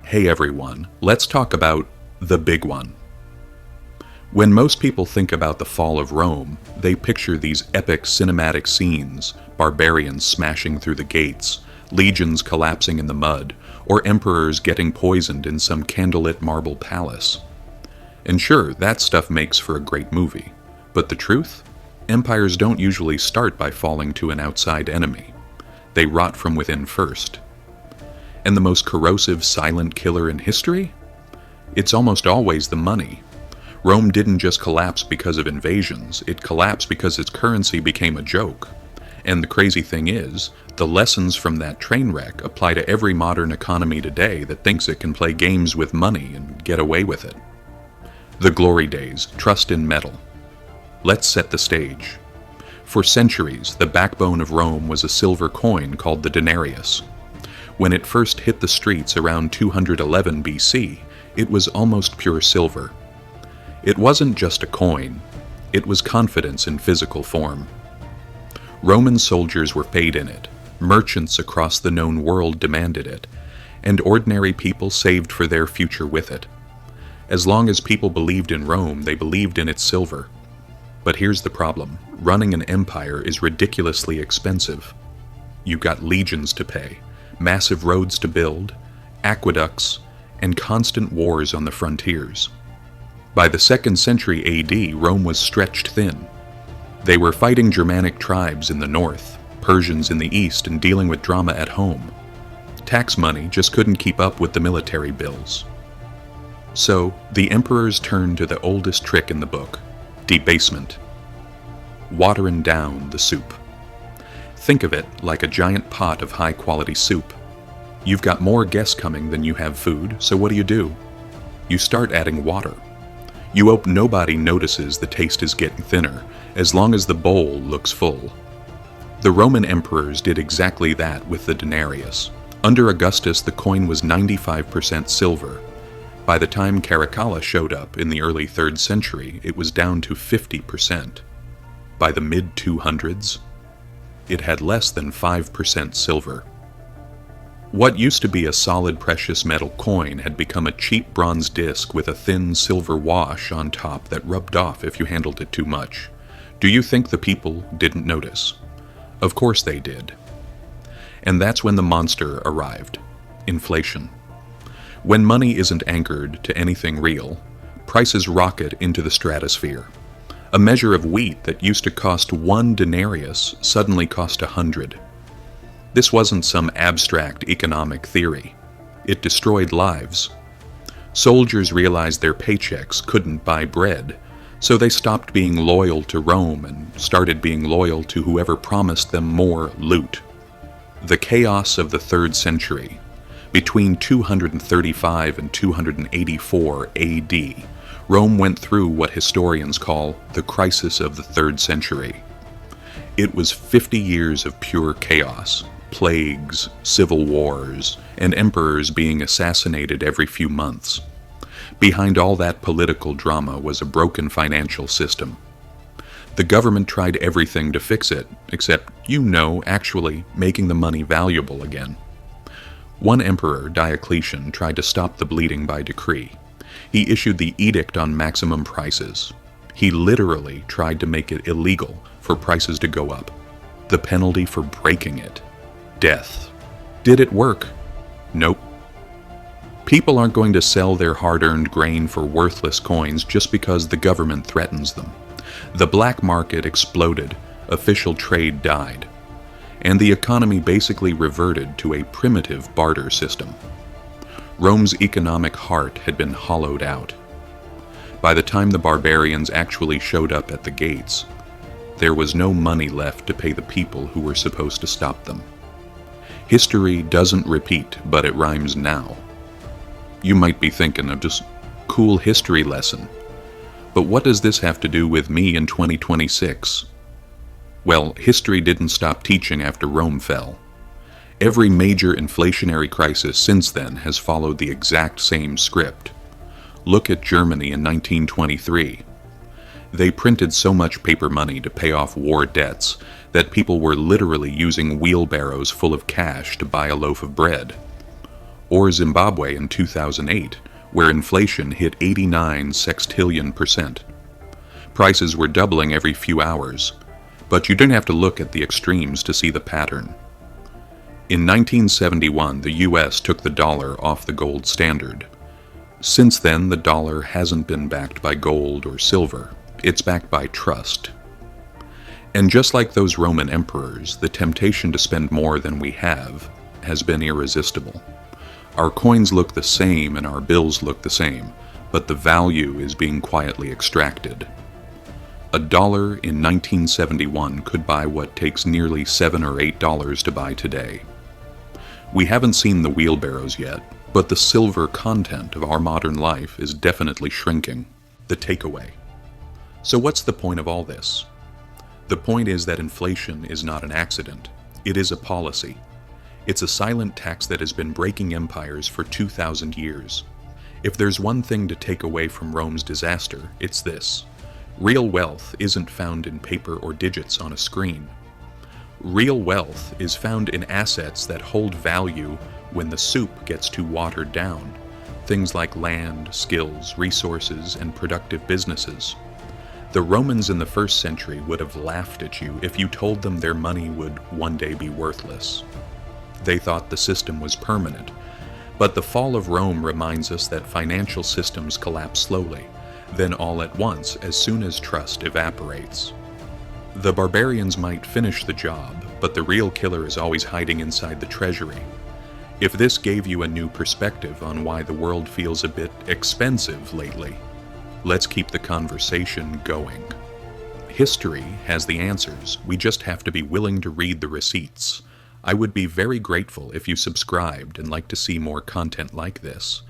Hey everyone, let's talk about the big one. When most people think about the fall of Rome, they picture these epic cinematic scenes, barbarians smashing through the gates, legions collapsing in the mud, or emperors getting poisoned in some candlelit marble palace. And sure, that stuff makes for a great movie. But the truth? Empires don't usually start by falling to an outside enemy. They rot from within first. And the most corrosive silent killer in history? It's almost always the money. Rome didn't just collapse because of invasions, it collapsed because its currency became a joke. And the crazy thing is, the lessons from that train wreck apply to every modern economy today that thinks it can play games with money and get away with it. The glory days, trust in metal. Let's set the stage. For centuries, the backbone of Rome was a silver coin called the Denarius. When it first hit the streets around 211 BC, it was almost pure silver. It wasn't just a coin, it was confidence in physical form. Roman soldiers were paid in it, merchants across the known world demanded it, and ordinary people saved for their future with it. As long as people believed in Rome, they believed in its silver. But here's the problem, running an empire is ridiculously expensive. You've got legions to pay, massive roads to build, aqueducts, and constant wars on the frontiers. By the 2nd century AD, Rome was stretched thin. They were fighting Germanic tribes in the north, Persians in the east, and dealing with drama at home. Tax money just couldn't keep up with the military bills. So, the emperors turned to the oldest trick in the book, debasement. Watering down the soup. Think of it like a giant pot of high-quality soup. You've got more guests coming than you have food, so what do? You start adding water. You hope nobody notices the taste is getting thinner, as long as the bowl looks full. The Roman emperors did exactly that with the denarius. Under Augustus, the coin was 95% silver. By the time Caracalla showed up in the early 3rd century, it was down to 50%. By the mid-200s, it had less than 5% silver. What used to be a solid precious metal coin had become a cheap bronze disc with a thin silver wash on top that rubbed off if you handled it too much. Do you think the people didn't notice? Of course they did. And that's when the monster arrived. Inflation. When money isn't anchored to anything real, prices rocket into the stratosphere. A measure of wheat that used to cost 1 denarius suddenly cost 100. This wasn't some abstract economic theory. It destroyed lives. Soldiers realized their paychecks couldn't buy bread, so they stopped being loyal to Rome and started being loyal to whoever promised them more loot. The chaos of the 3rd century, between 235 and 284 AD, Rome went through what historians call the crisis of the 3rd century. It was 50 years of pure chaos, plagues, civil wars, and emperors being assassinated every few months. Behind all that political drama was a broken financial system. The government tried everything to fix it, except, actually making the money valuable again. One emperor, Diocletian, tried to stop the bleeding by decree. He issued the Edict on maximum prices. He literally tried to make it illegal for prices to go up. The penalty for breaking it: death. Did it work? Nope. People aren't going to sell their hard-earned grain for worthless coins just because the government threatens them. The black market exploded, official trade died, and the economy basically reverted to a primitive barter system. Rome's economic heart had been hollowed out. By the time the barbarians actually showed up at the gates, there was no money left to pay the people who were supposed to stop them. History doesn't repeat, but it rhymes now. You might be thinking of just cool history lesson. But what does this have to do with me in 2026? Well, history didn't stop teaching after Rome fell. Every major inflationary crisis since then has followed the exact same script. Look at Germany in 1923. They printed so much paper money to pay off war debts that people were literally using wheelbarrows full of cash to buy a loaf of bread. or Zimbabwe in 2008, where inflation hit 89 sextillion%. Prices were doubling every few hours, but you didn't have to look at the extremes to see the pattern. In 1971, the US took the dollar off the gold standard. Since then, the dollar hasn't been backed by gold or silver. It's backed by trust. And just like those Roman emperors, the temptation to spend more than we have has been irresistible. Our coins look the same and our bills look the same, but the value is being quietly extracted. A dollar in 1971 could buy what takes nearly $7 or $8 to buy today. We haven't seen the wheelbarrows yet, but the silver content of our modern life is definitely shrinking. The takeaway. So what's the point of all this? The point is that inflation is not an accident. It is a policy. It's a silent tax that has been breaking empires for 2,000 years. If there's one thing to take away from Rome's disaster, it's this. Real wealth isn't found in paper or digits on a screen. Real wealth is found in assets that hold value when the soup gets too watered down. Things like land, skills, resources, and productive businesses. The Romans in the 1st century would have laughed at you if you told them their money would one day be worthless. They thought the system was permanent, but the fall of Rome reminds us that financial systems collapse slowly, then all at once as soon as trust evaporates. The barbarians might finish the job, but the real killer is always hiding inside the treasury. If this gave you a new perspective on why the world feels a bit expensive lately, let's keep the conversation going. History has the answers, we just have to be willing to read the receipts. I would be very grateful if you subscribed and like to see more content like this.